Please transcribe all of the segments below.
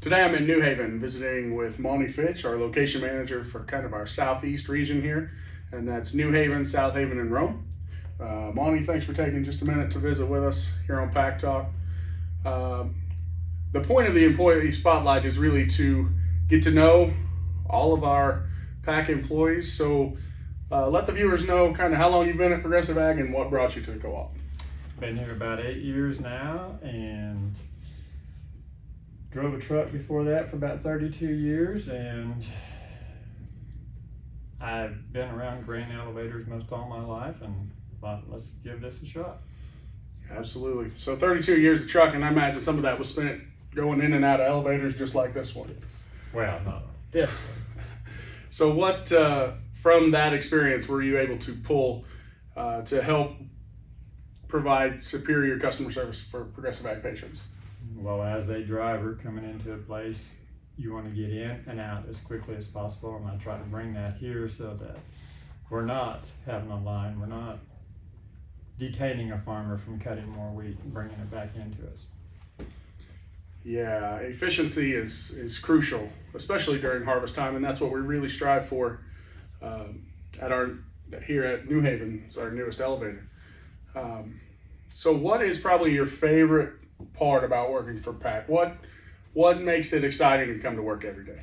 Today I'm in New Haven visiting with Monty Fitch, our location manager for kind of our southeast region here, and that's New Haven, South Haven, and Rome. Monty, thanks for taking just a minute to visit with us here on PAC Talk. The point of the employee spotlight is really to get to know all of our PAC employees. So let the viewers know kind of how long you've been at Progressive Ag and what brought you to the co-op. Been here about 8 years now, and drove a truck before that for about 32 years, and I've been around grain elevators most all my life and thought, let's give this a shot. Absolutely. So 32 years of trucking, I imagine some of that was spent going in and out of elevators just like this one. Well, no, this one. So what, from that experience, were you able to pull to help provide superior customer service for Progressive Ag patrons? Well, as a driver coming into a place, you want to get in and out as quickly as possible, and I try to bring that here so that we're not having a line, we're not detaining a farmer from cutting more wheat and bringing it back into us. Yeah, efficiency is crucial, especially during harvest time, and that's what we really strive for here at New Haven. It's our newest elevator. So what is probably your favorite part about working for PAC? What makes it exciting to come to work every day?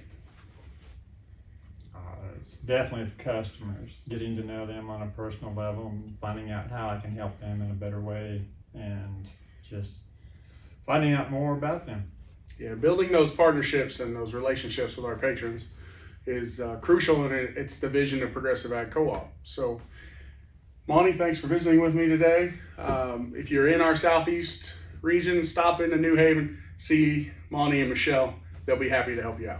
It's definitely the customers, getting to know them on a personal level and finding out how I can help them in a better way, and just finding out more about them. Yeah, building those partnerships and those relationships with our patrons is crucial, and it's the vision of Progressive Ag Co-op. So, Monty, thanks for visiting with me today. If you're in our southeast region, stop into New Haven, see Monty and Michelle. They'll be happy to help you out.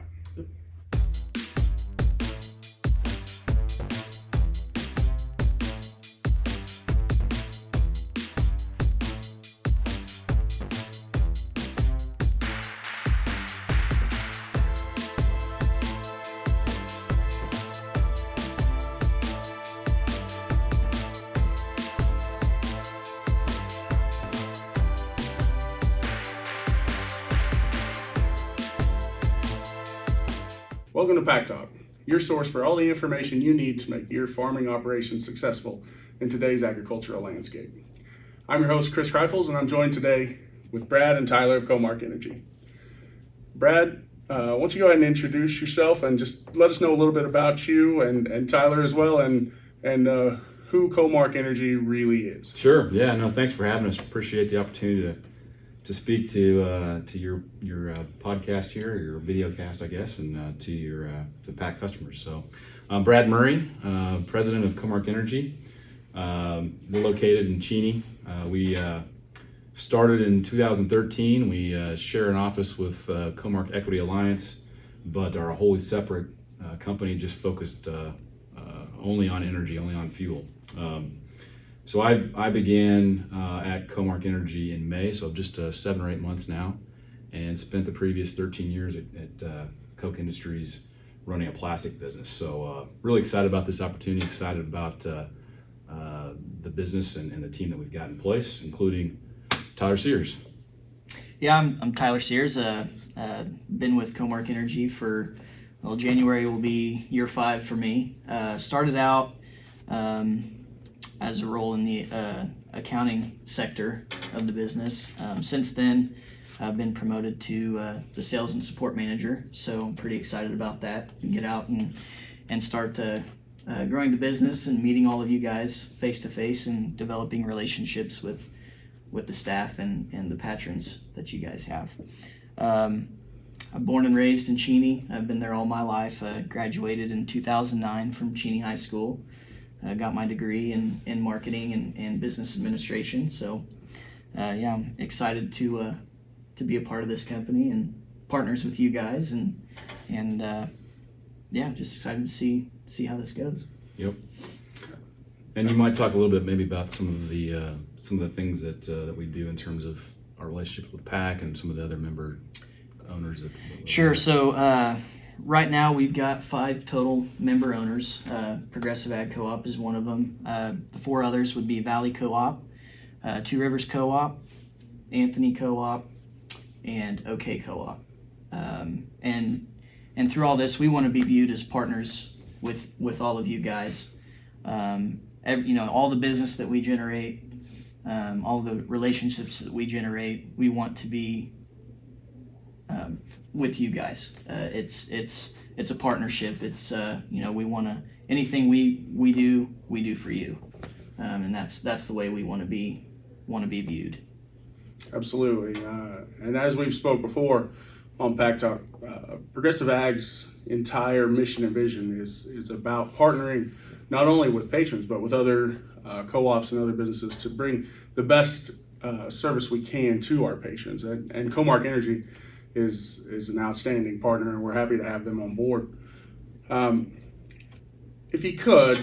Welcome to PAC Talk, your source for all the information you need to make your farming operation successful in today's agricultural landscape. I'm your host, Chris Kreifels, and I'm joined today with Brad and Tyler of CoMark Energy. Brad, why don't you go ahead and introduce yourself and just let us know a little bit about you and Tyler as well, and who CoMark Energy really is. Sure. Yeah. No. Thanks for having us. Appreciate the opportunity to speak to your podcast here, your video cast, I guess, and to PAC customers. So, I'm Brad Murray, president of CoMark Energy. We're located in Cheney. We started in 2013. We share an office with CoMark Equity Alliance, but are a wholly separate company, just focused only on energy, only on fuel. So I began at CoMark Energy in May, so just 7 or 8 months now, and spent the previous 13 years at Koch Industries running a plastic business. So really excited about this opportunity, excited about the business and the team that we've got in place, including Tyler Sears. Yeah, I'm Tyler Sears. Been with CoMark Energy for, well, January will be year 5 for me. Started out as a role in the accounting sector of the business. Since then, I've been promoted to the sales and support manager, so I'm pretty excited about that, and get out and start growing the business and meeting all of you guys face to face and developing relationships with the staff and the patrons that you guys have. I'm born and raised in Cheney. I've been there all my life. I graduated in 2009 from Cheney High School. I got my degree in marketing and business administration. So, yeah, I'm excited to be a part of this company and partners with you guys, and yeah, just excited to see how this goes. Yep. And you might talk a little bit maybe about some of the things that we do in terms of our relationship with PAC and some of the other member owners. Sure. So. Right now, we've got 5 total member owners. Progressive Ag Co-op is one of them. The 4 others would be Valley Co-op, Two Rivers Co-op, Anthony Co-op, and OK Co-op. And through all this, we want to be viewed as partners with all of you guys. All the business that we generate, all the relationships that we generate, we want to be with you guys. It's a partnership. It's we want to, anything we do for you, and that's the way we want to be viewed. Absolutely. And as we've spoke before on PAC Talk, Progressive Ag's entire mission and vision is about partnering not only with patrons but with other co-ops and other businesses to bring the best service we can to our patrons. And CoMark Energy is an outstanding partner, and we're happy to have them on board. If you could,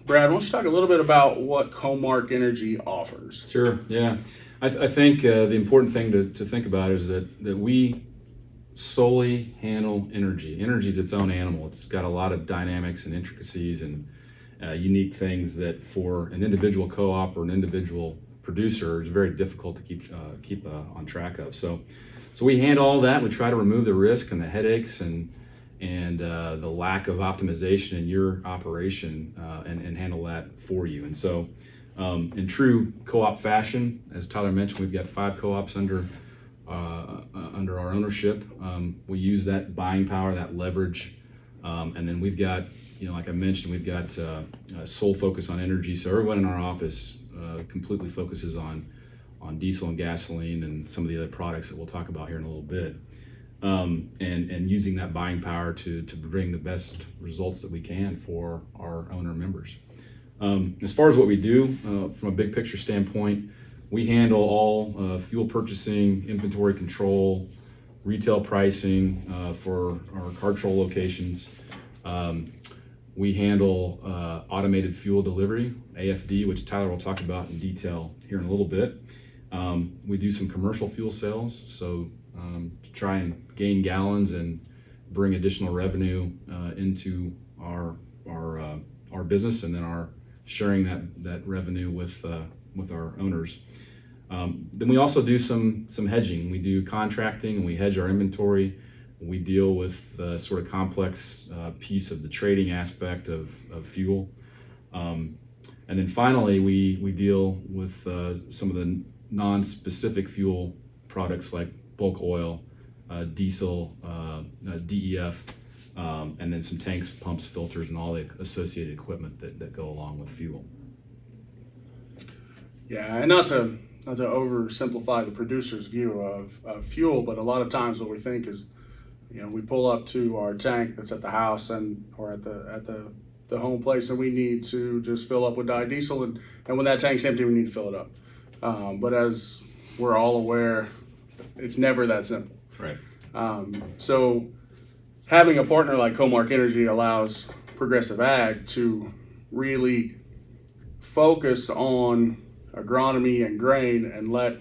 Brad, why don't you talk a little bit about what CoMark Energy offers? Sure. Yeah. I think the important thing to think about is that we solely handle energy. Energy is its own animal. It's got a lot of dynamics and intricacies and unique things that for an individual co-op or an individual producer is very difficult to keep on track of. So we handle all that. We try to remove the risk and the headaches and the lack of optimization in your operation and handle that for you. And so in true co-op fashion, as Tyler mentioned, we've got 5 co-ops under our ownership. We use that buying power, that leverage, and then we've got, like I mentioned, we've got sole focus on energy. So everyone in our office completely focuses on diesel and gasoline and some of the other products that we'll talk about here in a little bit, and using that buying power to bring the best results that we can for our owner members. As far as what we do, from a big picture standpoint, we handle all fuel purchasing, inventory control, retail pricing for our car troll locations. We handle automated fuel delivery, AFD, which Tyler will talk about in detail here in a little bit. We do some commercial fuel sales, so to try and gain gallons and bring additional revenue into our business, and then our sharing that revenue with our owners. Then we also do some hedging. We do contracting and we hedge our inventory. We deal with the sort of complex piece of the trading aspect of fuel. And then finally, we deal with some of the non-specific fuel products like bulk oil, diesel, DEF, and then some tanks, pumps, filters, and all the associated equipment that go along with fuel. Yeah, and not to oversimplify the producer's view of fuel, but a lot of times what we think is, we pull up to our tank that's at the house or at the home place, and we need to just fill up with dyed diesel, and when that tank's empty, we need to fill it up. But as we're all aware, it's never that simple. Right. So having a partner like CoMark Energy allows Progressive Ag to really focus on agronomy and grain, and let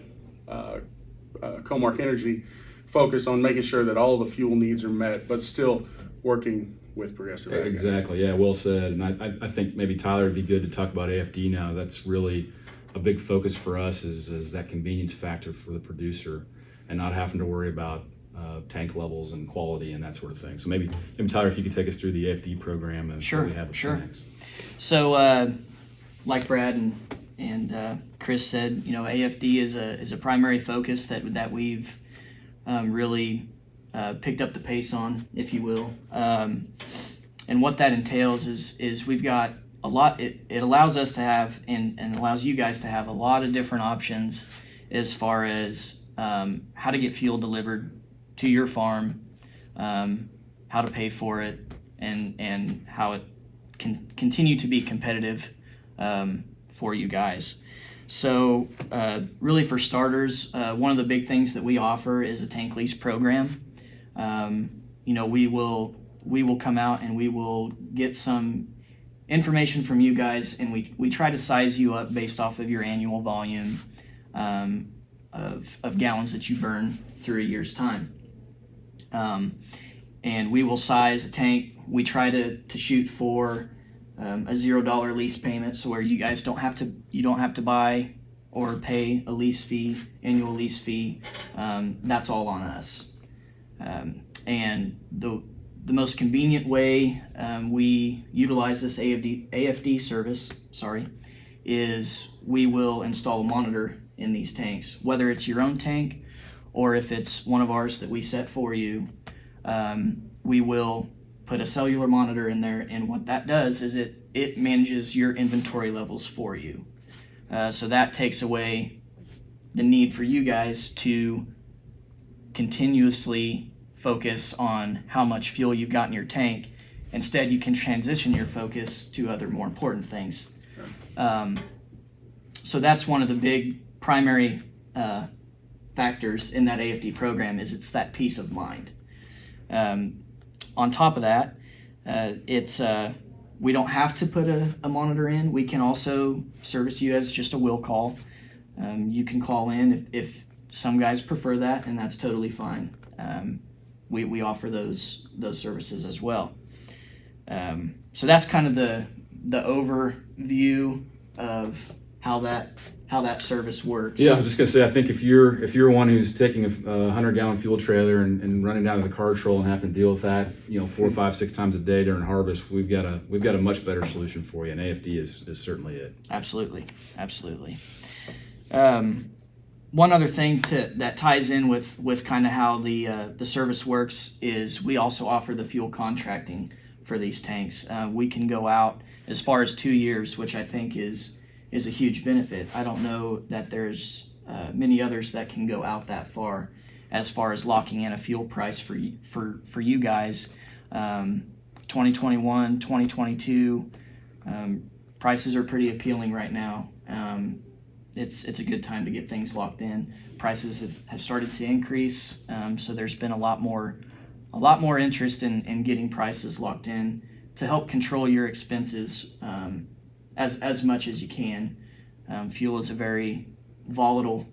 CoMark Energy focus on making sure that all the fuel needs are met, but still working with Progressive Ag. Exactly. Yeah, well said. And I think maybe Tyler would be good to talk about AFD now. That's really a big focus for us, is that convenience factor for the producer and not having to worry about tank levels and quality and that sort of thing. So maybe Tyler, if you could take us through the AFD program and what we have with Cenex. So like Brad and Chris said, AFD is a primary focus that we've really picked up the pace on, if you will. And what that entails is we've got a lot. It allows us to have and allows you guys to have a lot of different options as far as how to get fuel delivered to your farm, how to pay for it, and how it can continue to be competitive for you guys. So really, for starters, one of the big things that we offer is a tank lease program. We will come out and we will get some information from you guys, and we try to size you up based off of your annual volume of gallons that you burn through a year's time. And we will size a tank. We try to shoot for a $0 lease payment, so where you guys don't have to buy or pay a lease fee, annual lease fee. That's all on us. and the most convenient way we utilize this AFD service, is we will install a monitor in these tanks, whether it's your own tank or if it's one of ours that we set for you. We will put a cellular monitor in there, and what that does is it manages your inventory levels for you. So that takes away the need for you guys to continuously focus on how much fuel you've got in your tank. Instead, you can transition your focus to other more important things. So that's one of the big primary factors in that AFD program, is it's that peace of mind. On top of that, we don't have to put a monitor in. We can also service you as just a will call. You can call in if some guys prefer that, and that's totally fine. We offer those services as well. So that's kind of the overview of how that service works. Yeah, I was just gonna say, I think if you're one who's taking a 100-gallon fuel trailer and running down to the car troll and having to deal with that, 4, 5, 6 times a day during harvest, we've got a much better solution for you, and AFD is certainly it. Absolutely. One other thing that ties in with kind of how the service works is we also offer the fuel contracting for these tanks. We can go out as far as 2 years, which I think is a huge benefit. I don't know that there's many others that can go out that far as locking in a fuel price for you guys. 2021, 2022, prices are pretty appealing right now. It's a good time to get things locked in. Prices have started to increase, so there's been a lot more interest in getting prices locked in to help control your expenses as much as you can. Fuel is a very volatile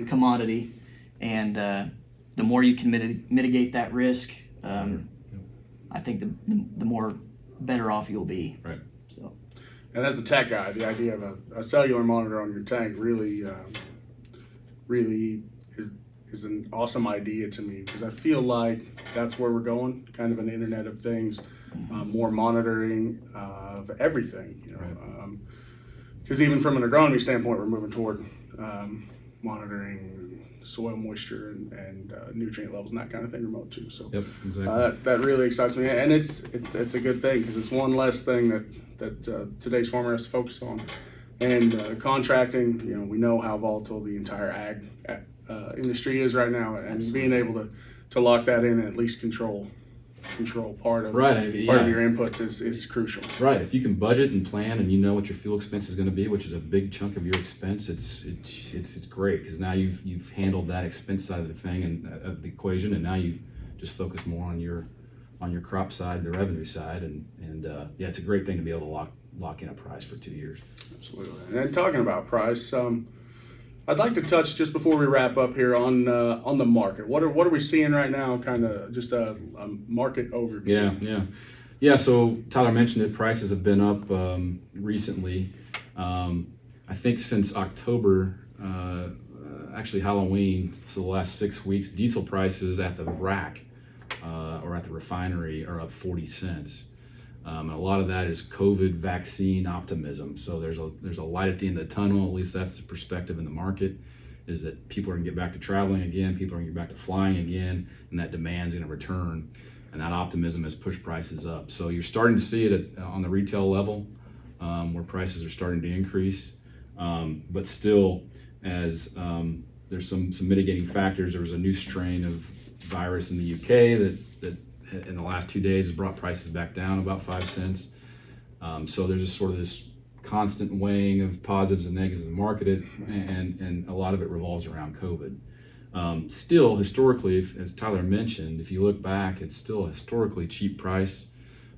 commodity, and the more you can mitigate that risk, I think the more better off you'll be. Right. So. And as a tech guy, the idea of a cellular monitor on your tank really is an awesome idea to me, because I feel like that's where we're going, kind of an Internet of Things, more monitoring of everything. Because even from an agronomy standpoint, we're moving toward monitoring soil moisture and nutrient levels and that kind of thing remote too. So Yep, exactly. that really excites me, and it's a good thing, because it's one less thing that today's farmer has to focus on. And contracting, we know how volatile the entire ag industry is right now, and Absolutely. being able to lock that in and at least control part of Right, part of yeah. your inputs is crucial. Right. If you can budget and plan, and you know what your fuel expense is going to be, which is a big chunk of your expense, it's great, because now you've handled that expense side of the thing and of the equation, and now you just focus more on your crop side, the revenue side, and yeah, it's a great thing to be able to lock in a price for 2 years. Absolutely. And talking about price, I'd like to touch, just before we wrap up here, on the market. What are we seeing right now? Kind of just a market overview. Yeah. So Tyler mentioned it. Prices have been up recently. I think since October, actually Halloween, so the last 6 weeks, diesel prices at the rack or at the refinery are up 40 cents. And a lot of that is COVID vaccine optimism. So there's a light at the end of the tunnel. At least that's the perspective in the market, is that people are gonna get back to traveling again, people are gonna get back to flying again, and that demand's gonna return. And that optimism has pushed prices up. So you're starting to see it on the retail level, where prices are starting to increase. But still, as there's some mitigating factors. There was a new strain of virus in the UK that in the last 2 days has brought prices back down about 5 cents. So there's just sort of this constant weighing of positives and negatives in the market, and a lot of it revolves around COVID. Still, historically, as Tyler mentioned, if you look back, it's still a historically cheap price.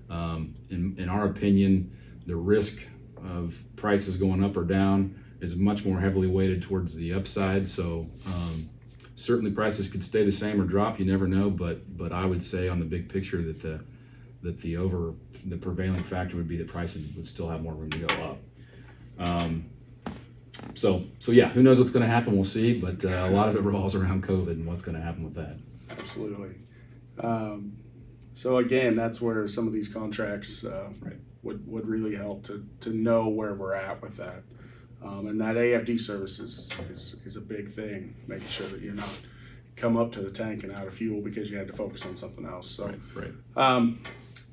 In our opinion, the risk of prices going up or down is much more heavily weighted towards the upside. So certainly prices could stay the same or drop, you never know, but I would say on the big picture that the prevailing factor would be that prices would still have more room to go up. So yeah, who knows what's going to happen? We'll see, but a lot of it revolves around COVID and what's going to happen with that. Absolutely. So again, that's where some of these contracts would really help to know where we're at with that. And that AFD service is a big thing, making sure that you're not come up to the tank and out of fuel because you had to focus on something else. So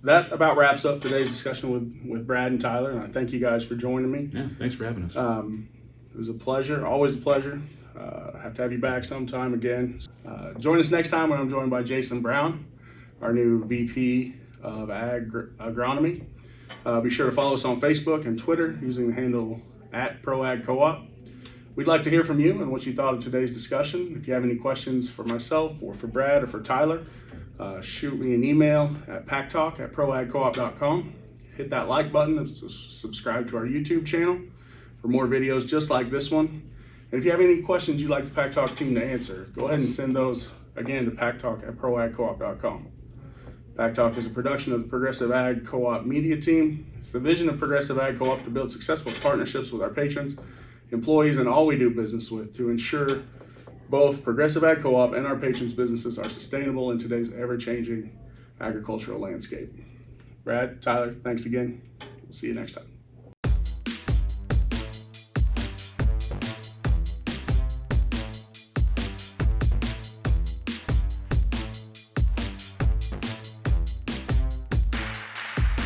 that about wraps up today's discussion with Brad and Tyler, and I thank you guys for joining me. Yeah, thanks for having us. It was a pleasure, always a pleasure. Have to have you back sometime again. Join us next time when I'm joined by Jason Brown, our new VP of Agronomy. Be sure to follow us on Facebook and Twitter using the handle @ProAgCoop. We'd like to hear from you and what you thought of today's discussion. If you have any questions for myself or for Brad or for Tyler, shoot me an email at pactalk@proagcoop.com. Hit that like button and subscribe to our YouTube channel for more videos just like this one. And if you have any questions you'd like the PAC Talk team to answer, go ahead and send those again to pactalk@proagcoop.com. PAC Talk is a production of the Progressive Ag Co-op Media Team. It's the vision of Progressive Ag Co-op to build successful partnerships with our patrons, employees, and all we do business with to ensure both Progressive Ag Co-op and our patrons' businesses are sustainable in today's ever-changing agricultural landscape. Brad, Tyler, thanks again. We'll see you next time.